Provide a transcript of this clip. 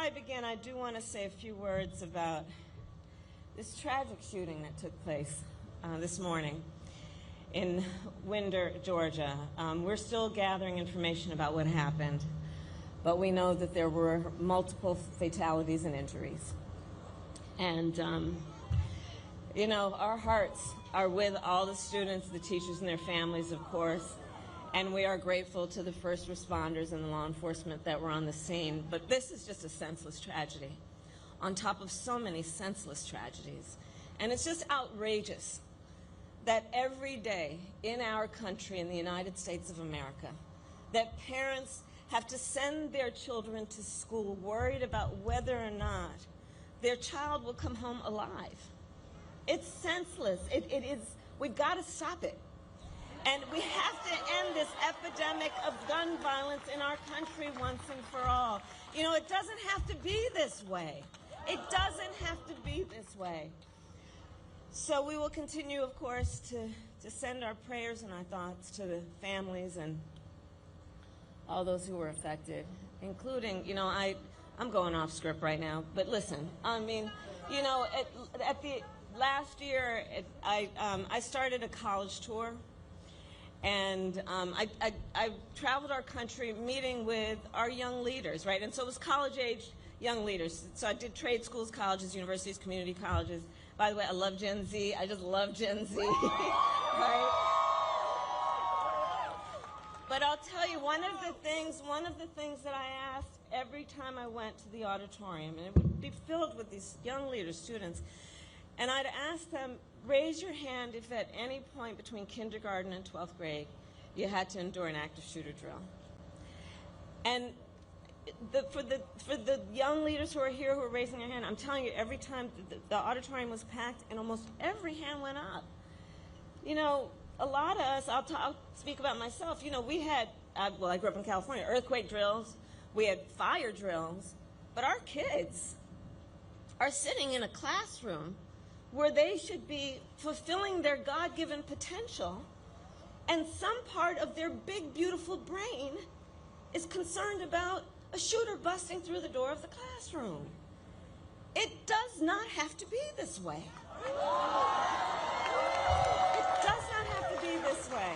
I begin, I do want to say a few words about this tragic shooting that took place this morning in Winder, Georgia. We're still gathering information about what happened, but we know that there were multiple fatalities and injuries. And, you know, our hearts are with all the students, the teachers, and their families, of course. And we are grateful to the first responders and the law enforcement that were on the scene. But this is just a senseless tragedy on top of so many senseless tragedies. And it's just outrageous that every day in our country, in the United States of America, that parents have to send their children to school worried about whether or not their child will come home alive. It's senseless. It is. We've got to stop it. And we have to end this epidemic of gun violence in our country once and for all. You know, it doesn't have to be this way. It doesn't have to be this way. So we will continue, of course, to send our prayers and our thoughts to the families and all those who were affected, including, you know, I'm going off script right now, but listen, I mean, you know, at the last year, I started a college tour. And I traveled our country meeting with our young leaders, right? And so it was college-age young leaders. So I did trade schools, colleges, universities, community colleges. By the way, I love Gen Z. I just love Gen Z, right? But I'll tell you, one of the things that I asked every time I went to the auditorium, and it would be filled with these young leaders, students, and I'd ask them, raise your hand if at any point between kindergarten and 12th grade you had to endure an active shooter drill. And for the young leaders who are here who are raising their hand, I'm telling you, every time the auditorium was packed and almost every hand went up. You know, a lot of us, I'll speak about myself, you know, we had, well, I grew up in California, earthquake drills, we had fire drills, but our kids are sitting in a classroom where they should be fulfilling their God-given potential, and some part of their big, beautiful brain is concerned about a shooter busting through the door of the classroom. It does not have to be this way. It does not have to be this way.